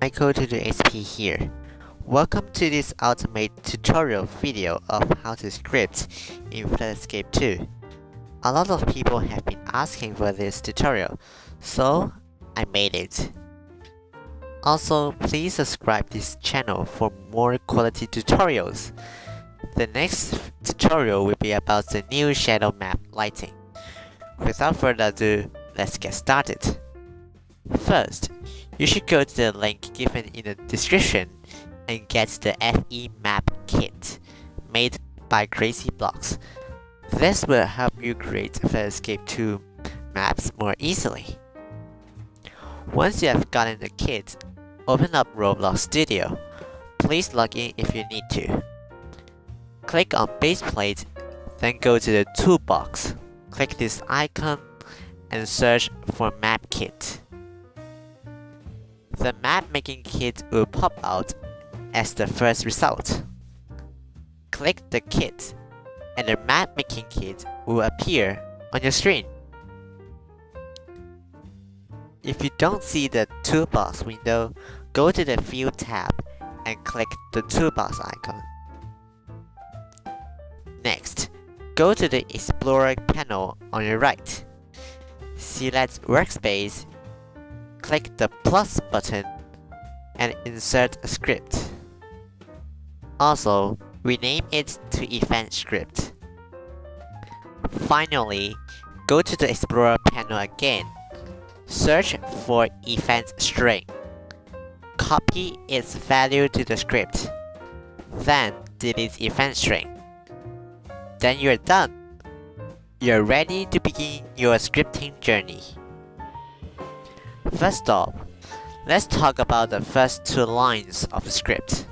Michael228p here. Welcome to this ultimate tutorial video of how to script in FE2. A lot of people have been asking for this tutorial, so I made it. Also, please subscribe this channel for more quality tutorials. The next tutorial will be about the new shadow map lighting. Without further ado, let's get started. First, you should go to the link given in the description and get the FEMAP Kit made by Crazyblox. This will help you create FE2 maps more easily. Once you have gotten the kit, open up Roblox Studio. Please log in if you need to. Click on base plate, then go to the toolbox. Click this icon and search for Map Kit. The Mapmaking Kit will pop out as the first result. Click the kit, and the Mapmaking Kit will appear on your screen. If you don't see the toolbox window, go to the View tab and click the toolbox icon. Next, go to the Explorer panel on your right. Select Workspace, click the plus button, and insert a script. Also, rename it to Event Script. Finally, go to the Explorer panel again. Search for Event String. Copy its value to the script. Then delete Event String. Then you're done. You're ready to begin your scripting journey. First off, let's talk about the first two lines of the script.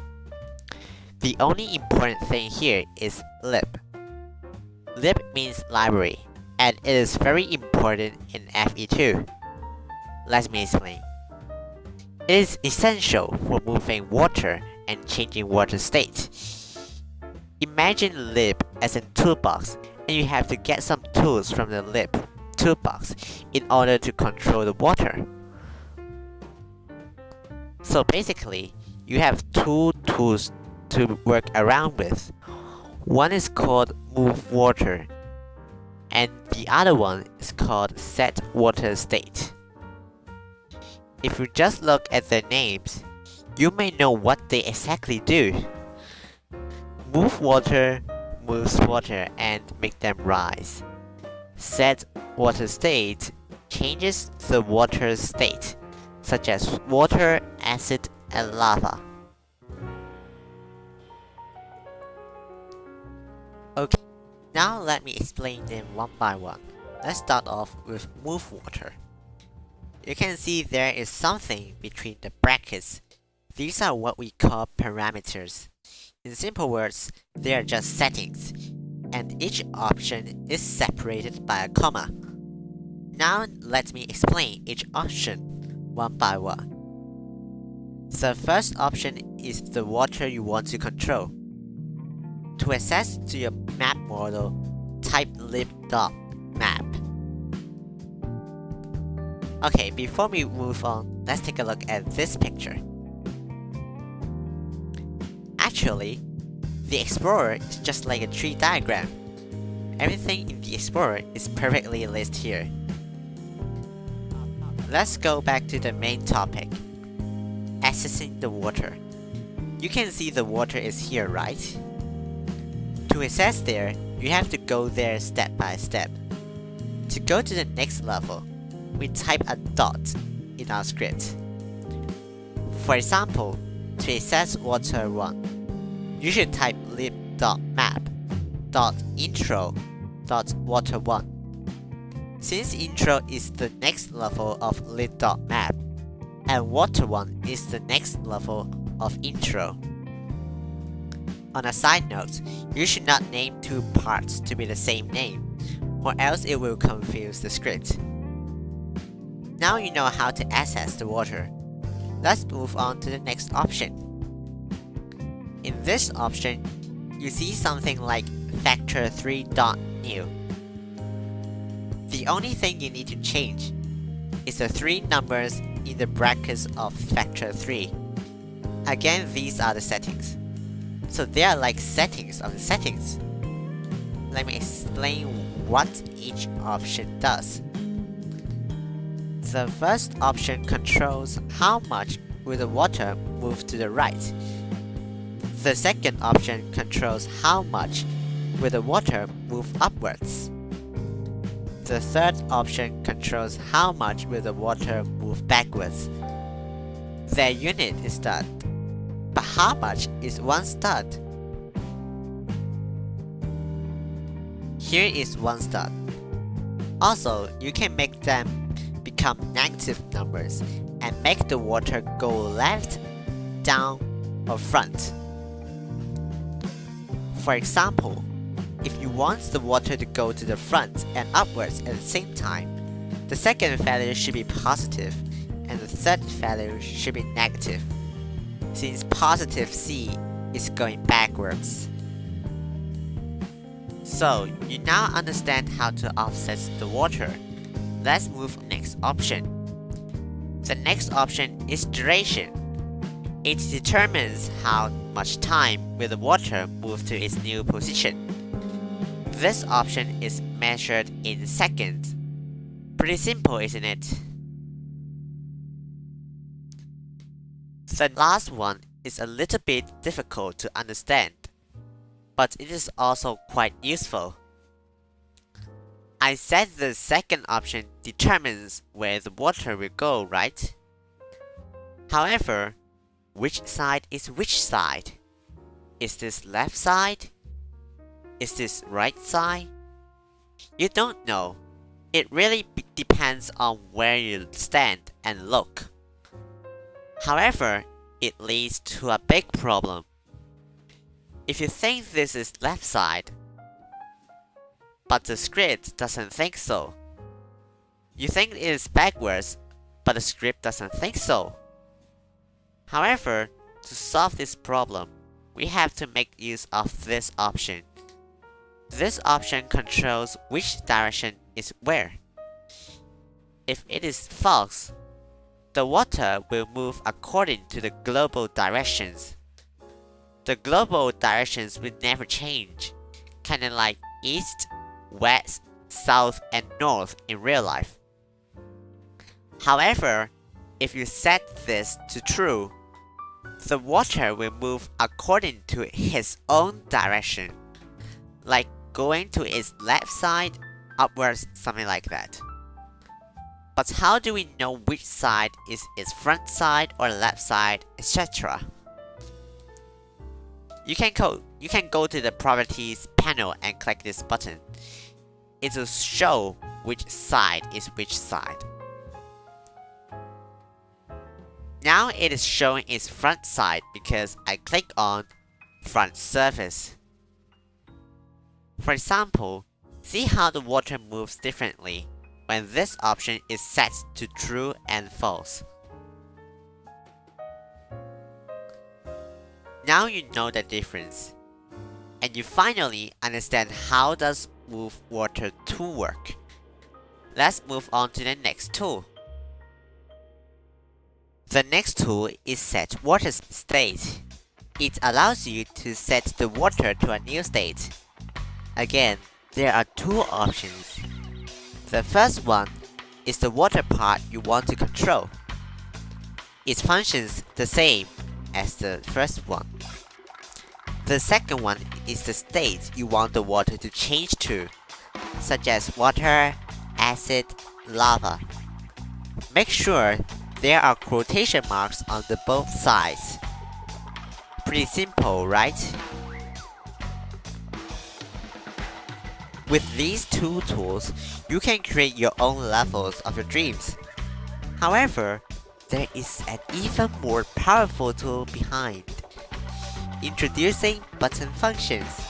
The only important thing here is lib. Lib means library, and it is very important in FE2. Let me explain. It is essential for moving water and changing water state. Imagine lib as a toolbox, and you have to get some tools from the lib toolbox in order to control the water. So basically, you have two tools to work around with. One is called Move Water, and the other one is called Set Water State. If you just look at their names, you may know what they exactly do. Move water moves water and make them rise. Set water state changes the water state, such as water, acid, and lava. Okay, now let me explain them one by one. Let's start off with move water. You can see there is something between the brackets. These are what we call parameters. In simple words, they are just settings, and each option is separated by a comma. Now let me explain each option one by one. The first option is the water you want to control. To access to your map model, type lib.map. Okay, before we move on, let's take a look at this picture. Actually, the Explorer is just like a tree diagram. Everything in the Explorer is perfectly listed here. Let's go back to the main topic, accessing the water. You can see the water is here, right? To access there, you have to go there step by step. To go to the next level, we type a dot in our script. For example, to access water 1, you should type lib.map.intro.water1. Since intro is the next level of lib.map, and water1 is the next level of intro. On a side note, you should not name two parts to be the same name, or else it will confuse the script. Now you know how to access the water. Let's move on to the next option. In this option, you see something like factor3.new. The only thing you need to change is the three numbers in the brackets of factor 3 Again, these are the settings. So they are like settings of the settings. Let me explain what each option does. The first option controls how much will the water move to the right. The second option controls how much will the water move upwards. The third option controls how much will the water move backwards. Their unit is stud. But how much is one stud? Here is one stud. Also, you can make them become negative numbers and make the water go left, down, or front. For example, if you want the water to go to the front and upwards at the same time, the second value should be positive and the third value should be negative, since positive C is going backwards. So, you now understand how to offset the water. Let's move next option. The next option is duration. It determines how much time will the water move to its new position. This option is measured in seconds. Pretty simple, isn't it? The last one is a little bit difficult to understand, but it is also quite useful. I said the second option determines where the water will go, right? However, which side is which side? Is this left side? Is this right side? You don't know. It really depends on where you stand and look. However, it leads to a big problem. If you think this is left side, but the script doesn't think so. You think it is backwards, but the script doesn't think so. However, to solve this problem, we have to make use of this option. This option controls which direction is where. If it is false, the water will move according to the global directions. The global directions will never change, kinda like east, west, south, and north in real life. However, if you set this to true, the water will move according to its own direction, like going to its left side, upwards, something like that. But how do we know which side is its front side or left side, etc.? You can go to the Properties panel and click this button. It will show which side is which side. Now it is showing its front side because I click on Front Surface. For example, see how the water moves differently when this option is set to true and false. Now you know the difference, and you finally understand how does Move Water tool work. Let's move on to the next tool. The next tool is Set Water State. It allows you to set the water to a new state. Again, there are two options. The first one is the water part you want to control. It functions the same as the first one. The second one is the state you want the water to change to, such as water, acid, lava. Make sure there are quotation marks on the both sides. Pretty simple, right? With these two tools, you can create your own levels of your dreams. However, there is an even more powerful tool behind. Introducing button functions.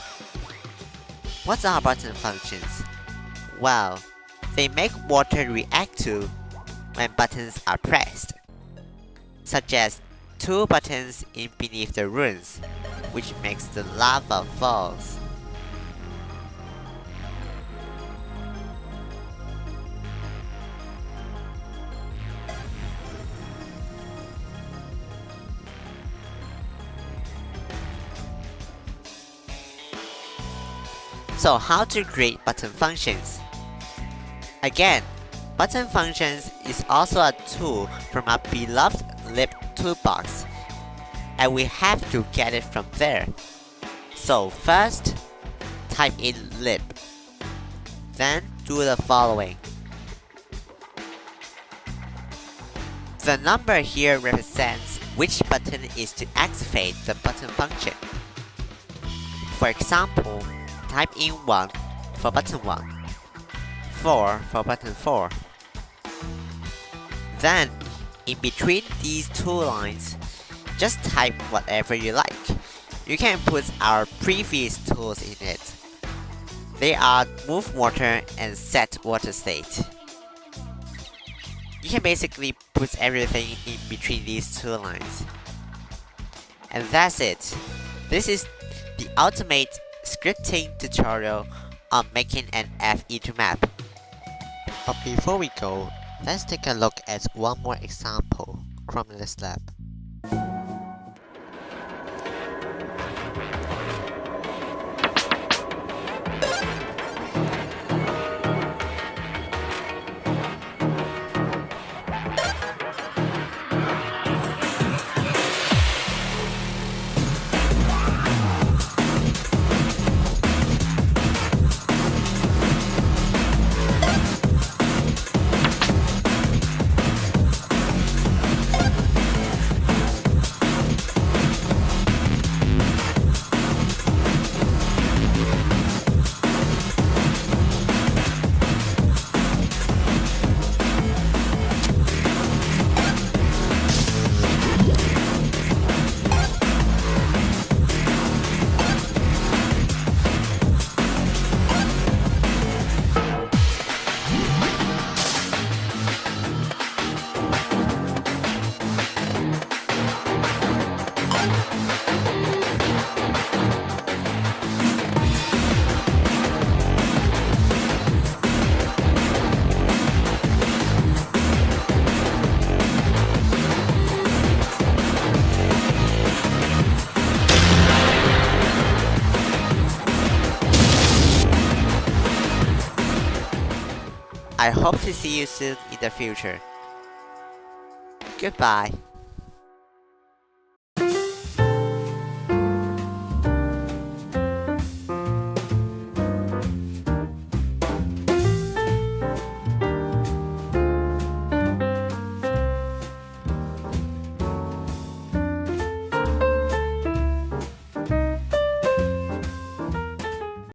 What are button functions? Well, they make water react to when buttons are pressed, such as two buttons in beneath the ruins, which makes the lava falls. So how to create button functions? Again, button functions is also a tool from our beloved lib toolbox, and we have to get it from there. So first, type in lib, then do the following. The number here represents which button is to activate the button function. For example, type in 1 for button 1, 4 for button 4. Then, in between these two lines, just type whatever you like. You can put our previous tools in it. They are move water and set water state. You can basically put everything in between these two lines. And that's it. This is the ultimate scripting tutorial on making an FE2 map. But before we go, let's take a look at one more example from this lab. I hope to see you soon in the future. Goodbye.